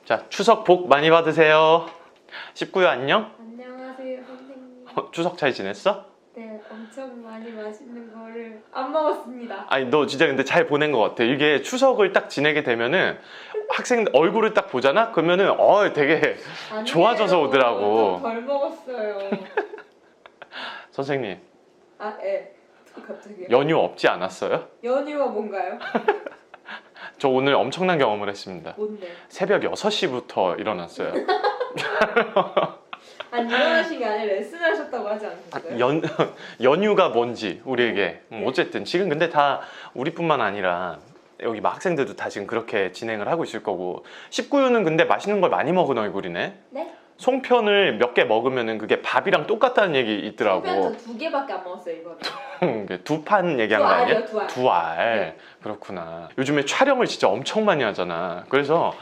자, 추석 복 많이 받으세요. 19유 안녕? 안녕하세요, 선생님. 추석 잘 지냈어? 네, 엄청 많이 맛있는 거를 안 먹었습니다. 아니 너 진짜 근데 잘 보낸 것 같아. 이게 추석을 딱 지내게 되면은 학생들 얼굴을 딱 보잖아? 그러면은 되게 아니에요, 좋아져서 오더라고. 좀덜 먹었어요. 선생님 아, 예. 갑자기. 연휴 없지 않았어요? 연휴가 뭔가요? 저 오늘 엄청난 경험을 했습니다. 뭔데? 새벽 6시부터 일어났어요. 아니, 일어나신 게 아니라 레슨 하셨다고 하지 않으셨어요? 연휴가 뭔지 우리에게 어쨌든 지금 근데 다 우리뿐만 아니라 여기 막 학생들도 다 지금 그렇게 진행을 하고 있을 거고 19유는 근데 맛있는 걸 많이 먹은 얼굴이네. 네? 송편을 몇 개 먹으면은 그게 밥이랑 똑같다는 얘기 있더라고. 송편 저 2개밖에 안 먹었어요, 이거는. 두 판 얘기한 거 두 아니야? 알이요, 두 알. 두 알. 네. 그렇구나. 요즘에 촬영을 진짜 엄청 많이 하잖아. 그래서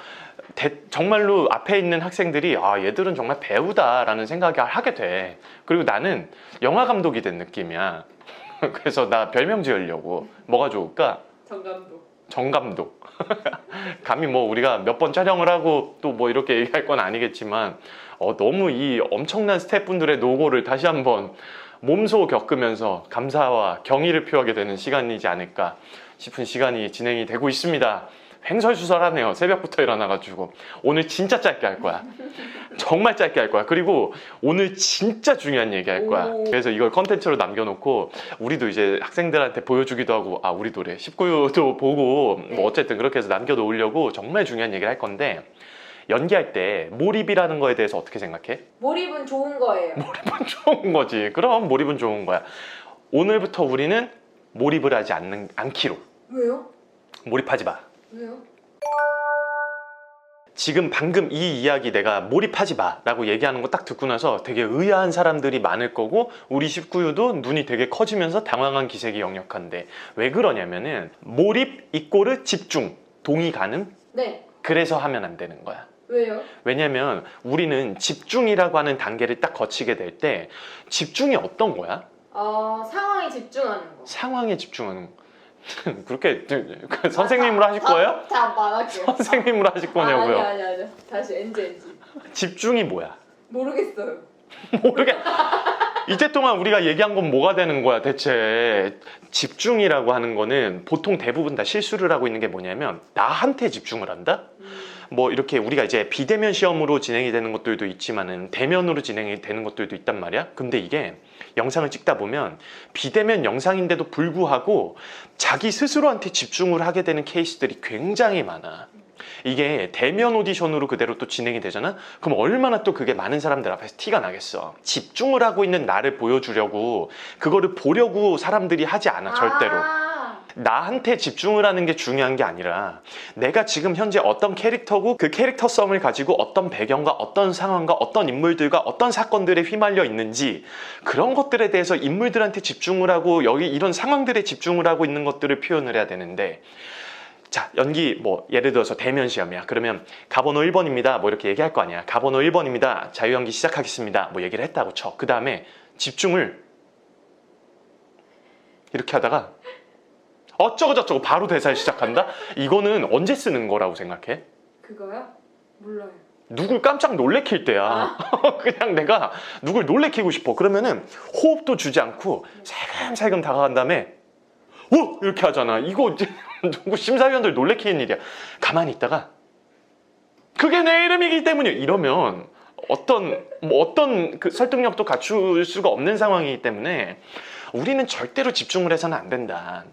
정말로 앞에 있는 학생들이 얘들은 정말 배우다라는 생각을 하게 돼. 그리고 나는 영화 감독이 된 느낌이야. 그래서 나 별명 지으려고. 뭐가 좋을까? 정감독. 정감독. 감히 뭐 우리가 몇 번 촬영을 하고 또 뭐 이렇게 얘기할 건 아니겠지만 너무 이 엄청난 스태프분들의 노고를 다시 한번 몸소 겪으면서 감사와 경의를 표하게 되는 시간이지 않을까 싶은 시간이 진행이 되고 있습니다. 횡설수설하네요. 새벽부터 일어나가지고 오늘 진짜 짧게 할 거야. 정말 짧게 할 거야. 그리고 오늘 진짜 중요한 얘기 할 거야. 그래서 이걸 컨텐츠로 남겨놓고 우리도 이제 학생들한테 보여주기도 하고 우리도래 19유도 보고 뭐 어쨌든 그렇게 해서 남겨놓으려고 정말 중요한 얘기를 할 건데 연기할 때 몰입이라는 거에 대해서 어떻게 생각해? 몰입은 좋은 거예요. 몰입은 좋은 거지. 그럼 몰입은 좋은 거야. 오늘부터 우리는 몰입을 하지 않기로. 왜요? 몰입하지 마. 왜요? 지금 방금 이 이야기 내가 몰입하지 마 라고 얘기하는 거 딱 듣고 나서 되게 의아한 사람들이 많을 거고 우리 19유도 눈이 되게 커지면서 당황한 기색이 역력한데 왜 그러냐면은 몰입 이꼬르 집중 동의 가능? 네. 그래서 하면 안 되는 거야. 왜요? 왜냐면 우리는 집중이라고 하는 단계를 딱 거치게 될 때 집중이 어떤 거야? 상황에 집중하는 거. 상황에 집중하는 거. 그렇게 선생님으로 하실 거예요? 자, 말할게요. 선생님으로 하실 거냐고요? 아니. 다시 NG. 집중이 뭐야? 모르겠어요. 이제 동안 우리가 얘기한 건 뭐가 되는 거야 대체? 집중이라고 하는 거는 보통 대부분 다 실수를 하고 있는 게 뭐냐면 나한테 집중을 한다? 뭐 이렇게 우리가 이제 비대면 시험으로 진행이 되는 것들도 있지만은 대면으로 진행이 되는 것들도 있단 말이야. 근데 이게 영상을 찍다 보면 비대면 영상인데도 불구하고 자기 스스로한테 집중을 하게 되는 케이스들이 굉장히 많아. 이게 대면 오디션으로 그대로 또 진행이 되잖아? 그럼 얼마나 또 그게 많은 사람들 앞에서 티가 나겠어. 집중을 하고 있는 나를 보여주려고 그거를 보려고 사람들이 하지 않아 절대로. 나한테 집중을 하는 게 중요한 게 아니라 내가 지금 현재 어떤 캐릭터고 그 캐릭터성을 가지고 어떤 배경과 어떤 상황과 어떤 인물들과 어떤 사건들에 휘말려 있는지 그런 것들에 대해서 인물들한테 집중을 하고 여기 이런 상황들에 집중을 하고 있는 것들을 표현을 해야 되는데 자, 연기 뭐 예를 들어서 대면 시험이야. 그러면 가번호 1번입니다. 뭐 이렇게 얘기할 거 아니야. 가번호 1번입니다. 자유연기 시작하겠습니다. 뭐 얘기를 했다고 쳐. 그 다음에 집중을 이렇게 하다가 어쩌고저쩌고 바로 대사를 시작한다? 이거는 언제 쓰는 거라고 생각해? 그거요? 몰라요. 누굴 깜짝 놀래킬 때야. 그냥 내가 누굴 놀래키고 싶어. 그러면은 호흡도 주지 않고 살금살금 다가간 다음에 이렇게 하잖아. 이거 누구 심사위원들 놀래키는 일이야. 가만히 있다가 그게 내 이름이기 때문이야. 이러면 어떤 그 설득력도 갖출 수가 없는 상황이기 때문에 우리는 절대로 집중을 해서는 안 된다.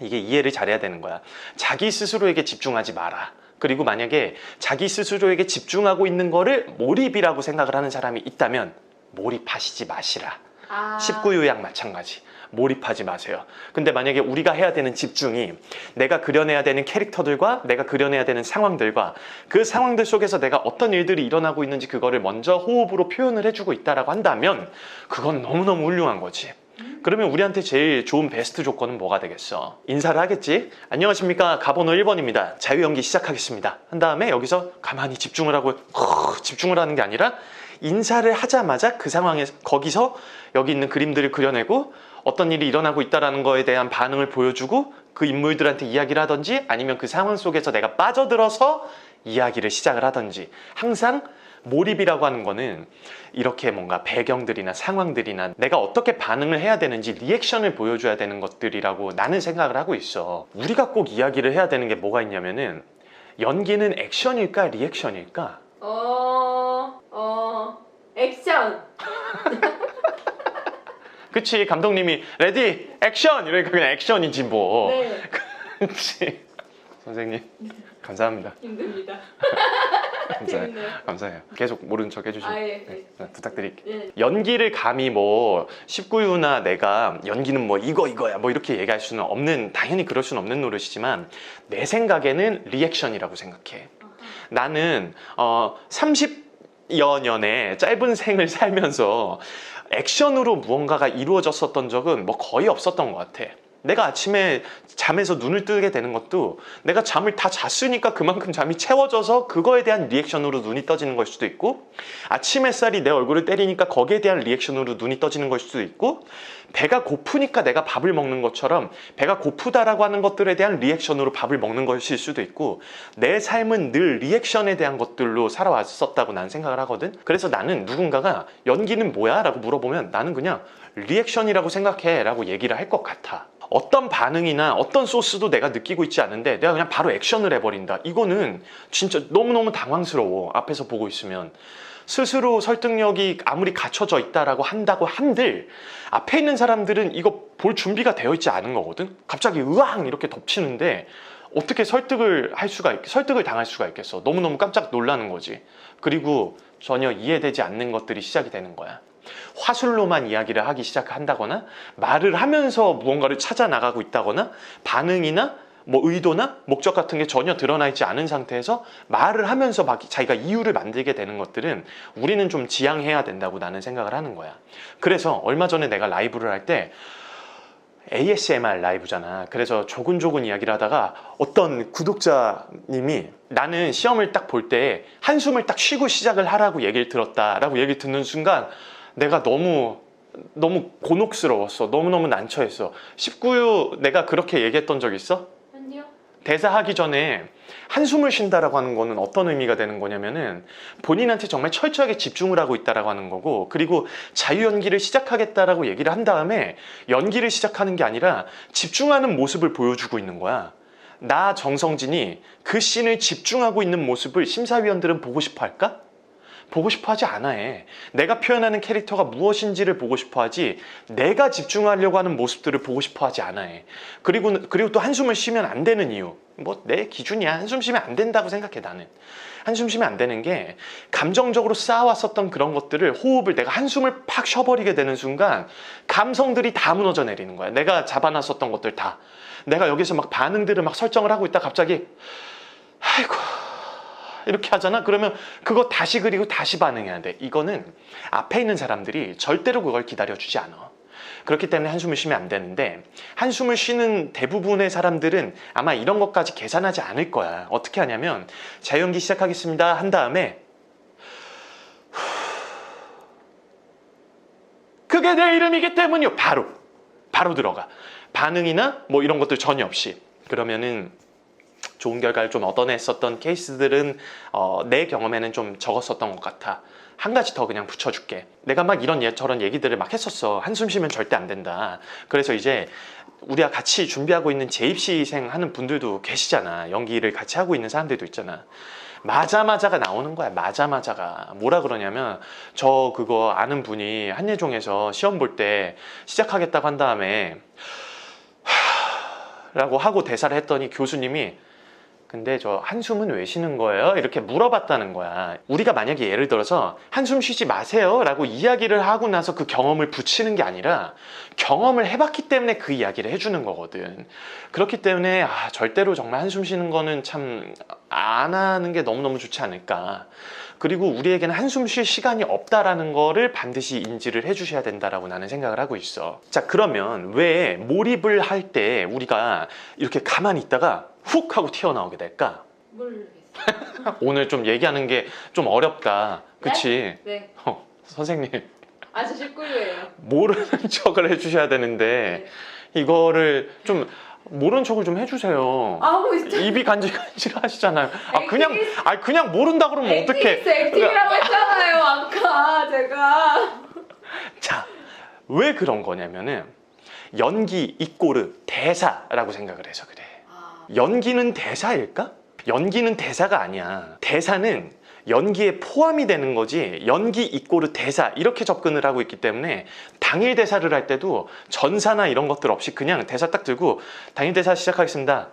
이게 이해를 잘해야 되는 거야. 자기 스스로에게 집중하지 마라. 그리고 만약에 자기 스스로에게 집중하고 있는 거를 몰입이라고 생각을 하는 사람이 있다면 몰입하시지 마시라. 19유약 마찬가지. 몰입하지 마세요. 근데 만약에 우리가 해야 되는 집중이 내가 그려내야 되는 캐릭터들과 내가 그려내야 되는 상황들과 그 상황들 속에서 내가 어떤 일들이 일어나고 있는지 그거를 먼저 호흡으로 표현을 해주고 있다라고 한다면 그건 너무너무 훌륭한 거지. 그러면 우리한테 제일 좋은 베스트 조건은 뭐가 되겠어? 인사를 하겠지? 안녕하십니까? 가번호 1번입니다. 자유연기 시작하겠습니다. 한 다음에 여기서 가만히 집중을 하고 집중을 하는 게 아니라 인사를 하자마자 그 상황에 거기서 여기 있는 그림들을 그려내고 어떤 일이 일어나고 있다는 거에 대한 반응을 보여주고 그 인물들한테 이야기를 하든지 아니면 그 상황 속에서 내가 빠져들어서 이야기를 시작을 하든지 항상 몰입이라고 하는 거는 이렇게 뭔가 배경들이나 상황들이나 내가 어떻게 반응을 해야 되는지 리액션을 보여줘야 되는 것들이라고 나는 생각을 하고 있어. 우리가 꼭 이야기를 해야 되는 게 뭐가 있냐면은 연기는 액션일까 리액션일까? 액션. 그치, 감독님이 레디 액션 이러니까 그냥 액션이지 뭐. 네. 그치. 선생님 감사합니다. 힘듭니다. 감사해요. 재밌네요. 감사해요. 계속 모른 척 해주시면 예. 부탁드릴게요. 네. 연기를 감히 뭐 19유나 내가 연기는 뭐 이거야 뭐 이렇게 얘기할 수는 없는, 당연히 그럴 수는 없는 노릇이지만 내 생각에는 리액션이라고 생각해. 나는 30여 년의 짧은 생을 살면서 액션으로 무언가가 이루어졌었던 적은 뭐 거의 없었던 것 같아. 내가 아침에 잠에서 눈을 뜨게 되는 것도 내가 잠을 다 잤으니까 그만큼 잠이 채워져서 그거에 대한 리액션으로 눈이 떠지는 걸 수도 있고, 아침 햇살이 내 얼굴을 때리니까 거기에 대한 리액션으로 눈이 떠지는 걸 수도 있고, 배가 고프니까 내가 밥을 먹는 것처럼 배가 고프다라고 하는 것들에 대한 리액션으로 밥을 먹는 것일 수도 있고, 내 삶은 늘 리액션에 대한 것들로 살아왔었다고 난 생각을 하거든. 그래서 나는 누군가가 연기는 뭐야? 라고 물어보면 나는 그냥 리액션이라고 생각해 라고 얘기를 할 것 같아. 어떤 반응이나 어떤 소스도 내가 느끼고 있지 않은데 내가 그냥 바로 액션을 해버린다. 이거는 진짜 너무너무 당황스러워. 앞에서 보고 있으면 스스로 설득력이 아무리 갖춰져 있다라고 한다고 한들 앞에 있는 사람들은 이거 볼 준비가 되어 있지 않은 거거든. 갑자기 으앙 이렇게 덮치는데 어떻게 설득을 당할 수가 있겠어. 너무너무 깜짝 놀라는 거지. 그리고 전혀 이해되지 않는 것들이 시작이 되는 거야. 화술로만 이야기를 하기 시작한다거나 말을 하면서 무언가를 찾아 나가고 있다거나 반응이나 뭐 의도나 목적 같은 게 전혀 드러나 있지 않은 상태에서 말을 하면서 막 자기가 이유를 만들게 되는 것들은 우리는 좀 지양해야 된다고 나는 생각을 하는 거야. 그래서 얼마 전에 내가 라이브를 할 때 ASMR 라이브잖아. 그래서 조근조근 이야기를 하다가 어떤 구독자님이 나는 시험을 딱 볼 때 한숨을 딱 쉬고 시작을 하라고 얘기를 들었다라고 얘기를 듣는 순간 내가 너무 곤혹스러웠어. 너무너무 난처했어. 19유 내가 그렇게 얘기했던 적 있어? 아니요. 대사하기 전에 한숨을 쉰다라고 하는 거는 어떤 의미가 되는 거냐면은 본인한테 정말 철저하게 집중을 하고 있다라고 하는 거고, 그리고 자유 연기를 시작하겠다라고 얘기를 한 다음에 연기를 시작하는 게 아니라 집중하는 모습을 보여주고 있는 거야. 나 정성진이 그 씬을 집중하고 있는 모습을 심사위원들은 보고 싶어 할까? 보고 싶어 하지 않아 해. 내가 표현하는 캐릭터가 무엇인지를 보고 싶어 하지 내가 집중하려고 하는 모습들을 보고 싶어 하지 않아 해. 그리고 또 한숨을 쉬면 안 되는 이유, 뭐 내 기준이야. 한숨 쉬면 안 된다고 생각해. 나는 한숨 쉬면 안 되는 게 감정적으로 쌓아왔었던 그런 것들을, 호흡을 내가 한숨을 팍 쉬어버리게 되는 순간 감성들이 다 무너져 내리는 거야. 내가 잡아놨었던 것들 다. 내가 여기서 막 반응들을 막 설정을 하고 있다 갑자기 아이고 이렇게 하잖아. 그러면 그거 다시 그리고 다시 반응해야 돼. 이거는 앞에 있는 사람들이 절대로 그걸 기다려주지 않아. 그렇기 때문에 한숨을 쉬면 안 되는데, 한숨을 쉬는 대부분의 사람들은 아마 이런 것까지 계산하지 않을 거야. 어떻게 하냐면 자연기 시작하겠습니다 한 다음에 그게 내 이름이기 때문이요. 바로 들어가. 반응이나 뭐 이런 것들 전혀 없이. 그러면은 좋은 결과를 좀 얻어냈었던 케이스들은 내 경험에는 좀 적었었던 것 같아. 한 가지 더 그냥 붙여줄게. 내가 막 저런 얘기들을 막 했었어. 한숨 쉬면 절대 안 된다. 그래서 이제 우리가 같이 준비하고 있는 재입시생 하는 분들도 계시잖아. 연기를 같이 하고 있는 사람들도 있잖아. 맞아가 나오는 거야. 맞아가 뭐라 그러냐면, 저 그거 아는 분이 한예종에서 시험 볼 때 시작하겠다고 한 다음에 라고 하고 대사를 했더니 교수님이 근데 저 한숨은 왜 쉬는 거예요? 이렇게 물어봤다는 거야. 우리가 만약에 예를 들어서 한숨 쉬지 마세요 라고 이야기를 하고 나서 그 경험을 붙이는 게 아니라 경험을 해봤기 때문에 그 이야기를 해주는 거거든. 그렇기 때문에 절대로 정말 한숨 쉬는 거는 참 안 하는 게 너무너무 좋지 않을까. 그리고 우리에게는 한숨 쉴 시간이 없다라는 거를 반드시 인지를 해주셔야 된다라고 나는 생각을 하고 있어. 자, 그러면 왜 몰입을 할 때 우리가 이렇게 가만히 있다가 훅 하고 튀어나오게 될까? 모르겠어요. 오늘 좀 얘기하는 게 좀 어렵다. 그치? 네. 선생님 아주 19유예요. 모르는 척을 해주셔야 되는데 이거를 좀 모른 척을 좀 해주세요. 하고 있어. 입이 간질간질 하시잖아요. 그냥 모른다 그러면 어떡해. 액티비라고 했잖아요 아까 제가. 자, 왜 그런 거냐면은 연기 이꼬르 대사라고 생각을 해서 그래. 연기는 대사일까? 연기는 대사가 아니야. 대사는 연기에 포함이 되는 거지 연기 이꼬르 대사 이렇게 접근을 하고 있기 때문에 당일 대사를 할 때도 전사나 이런 것들 없이 그냥 대사 딱 들고 당일 대사 시작하겠습니다.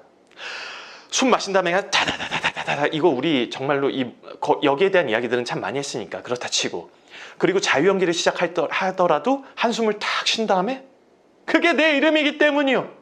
숨 마신 다음에 그냥 다다다다다다 이거 우리 정말로 여기에 대한 이야기들은 참 많이 했으니까 그렇다 치고 그리고 자유연기를 시작하더라도 한숨을 탁 쉰 다음에 그게 내 이름이기 때문이요.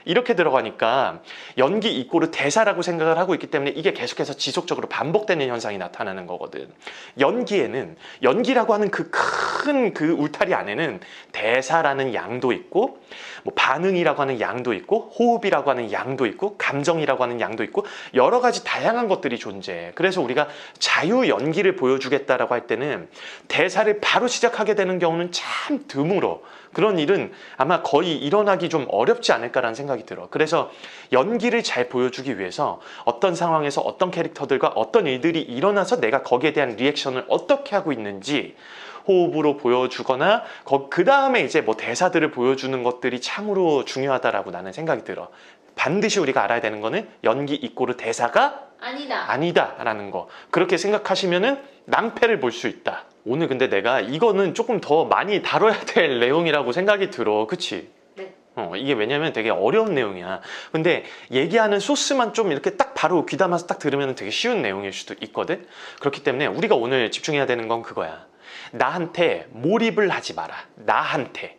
이렇게 들어가니까 연기 이꼬르 대사라고 생각을 하고 있기 때문에 이게 계속해서 지속적으로 반복되는 현상이 나타나는 거거든. 연기에는 연기라고 하는 그 큰 그 울타리 안에는 대사라는 양도 있고 뭐 반응이라고 하는 양도 있고 호흡이라고 하는 양도 있고 감정이라고 하는 양도 있고 여러 가지 다양한 것들이 존재해. 그래서 우리가 자유 연기를 보여주겠다라고 할 때는 대사를 바로 시작하게 되는 경우는 참 드물어. 그런 일은 아마 거의 일어나기 좀 어렵지 않을까라는 생각이 들어. 그래서 연기를 잘 보여주기 위해서 어떤 상황에서 어떤 캐릭터들과 어떤 일들이 일어나서 내가 거기에 대한 리액션을 어떻게 하고 있는지 호흡으로 보여주거나 그 다음에 이제 뭐 대사들을 보여주는 것들이 참으로 중요하다라고 나는 생각이 들어. 반드시 우리가 알아야 되는 거는 연기 이꼬르 대사가 아니다라는 거. 그렇게 생각하시면은 낭패를 볼 수 있다. 오늘 근데 내가 이거는 조금 더 많이 다뤄야 될 내용이라고 생각이 들어. 그치? 네. 이게 왜냐면 되게 어려운 내용이야. 근데 얘기하는 소스만 좀 이렇게 딱 바로 귀담아서 딱 들으면 되게 쉬운 내용일 수도 있거든. 그렇기 때문에 우리가 오늘 집중해야 되는 건 그거야. 나한테 몰입을 하지 마라. 나한테.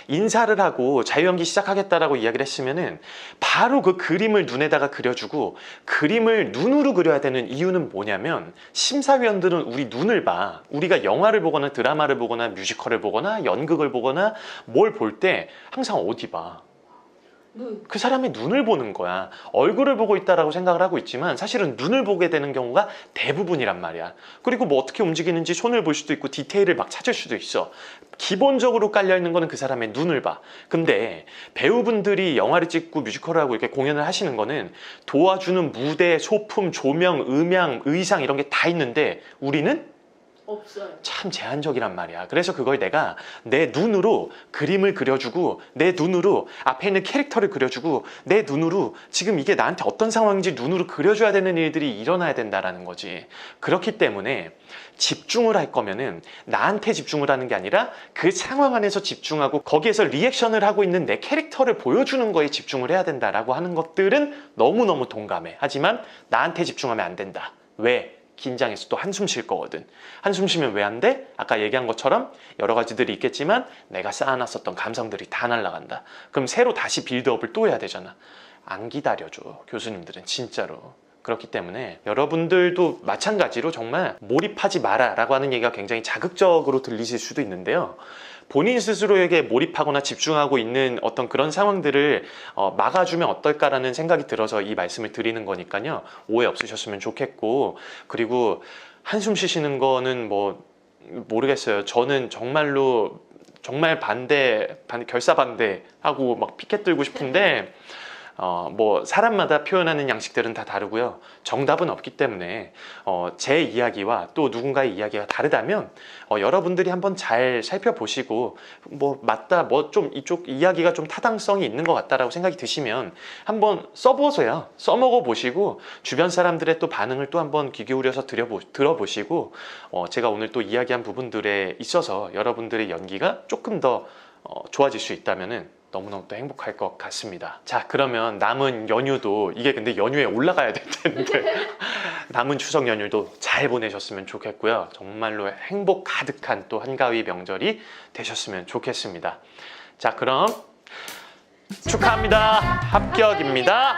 인사를 하고 자유연기 시작하겠다라고 이야기를 했으면은 바로 그 그림을 눈에다가 그려주고 그림을 눈으로 그려야 되는 이유는 뭐냐면 심사위원들은 우리 눈을 봐. 우리가 영화를 보거나 드라마를 보거나 뮤지컬을 보거나 연극을 보거나 뭘 볼 때 항상 어디 봐? 그 사람의 눈을 보는 거야. 얼굴을 보고 있다라고 생각을 하고 있지만 사실은 눈을 보게 되는 경우가 대부분이란 말이야. 그리고 뭐 어떻게 움직이는지 손을 볼 수도 있고 디테일을 막 찾을 수도 있어. 기본적으로 깔려있는 거는 그 사람의 눈을 봐. 근데 배우분들이 영화를 찍고 뮤지컬을 하고 이렇게 공연을 하시는 거는 도와주는 무대, 소품, 조명, 음향, 의상 이런 게 다 있는데 우리는 없어요. 참 제한적이란 말이야. 그래서 그걸 내가 내 눈으로 그림을 그려주고 내 눈으로 앞에 있는 캐릭터를 그려주고 내 눈으로 지금 이게 나한테 어떤 상황인지 눈으로 그려줘야 되는 일들이 일어나야 된다라는 거지. 그렇기 때문에 집중을 할 거면은 나한테 집중을 하는 게 아니라 그 상황 안에서 집중하고 거기에서 리액션을 하고 있는 내 캐릭터를 보여주는 거에 집중을 해야 된다라고 하는 것들은 너무너무 동감해. 하지만 나한테 집중하면 안 된다. 왜? 긴장해서 또 한숨 쉴 거거든. 한숨 쉬면 왜 안 돼? 아까 얘기한 것처럼 여러 가지들이 있겠지만 내가 쌓아놨었던 감성들이 다 날아간다. 그럼 새로 다시 빌드업을 또 해야 되잖아. 안 기다려줘. 교수님들은 진짜로. 그렇기 때문에 여러분들도 마찬가지로 정말 몰입하지 마라 라고 하는 얘기가 굉장히 자극적으로 들리실 수도 있는데요. 본인 스스로에게 몰입하거나 집중하고 있는 어떤 그런 상황들을 막아주면 어떨까라는 생각이 들어서 이 말씀을 드리는 거니까요. 오해 없으셨으면 좋겠고, 그리고 한숨 쉬시는 거는 뭐 모르겠어요. 저는 정말로 정말 결사 반대하고 막 피켓 들고 싶은데 뭐 사람마다 표현하는 양식들은 다 다르고요. 정답은 없기 때문에 제 이야기와 또 누군가의 이야기가 다르다면 여러분들이 한번 잘 살펴보시고 뭐 맞다, 뭐 좀 이쪽 이야기가 좀 타당성이 있는 것 같다라고 생각이 드시면 한번 써보세요. 써먹어 보시고 주변 사람들의 또 반응을 또 한번 귀 기울여서 들어보시고 제가 오늘 또 이야기한 부분들에 있어서 여러분들의 연기가 조금 더 좋아질 수 있다면은 너무너무 또 행복할 것 같습니다. 자, 그러면 남은 연휴도 이게 근데 연휴에 올라가야 될 텐데 남은 추석 연휴도 잘 보내셨으면 좋겠고요. 정말로 행복 가득한 또 한가위 명절이 되셨으면 좋겠습니다. 자, 그럼 축하합니다. 합격입니다.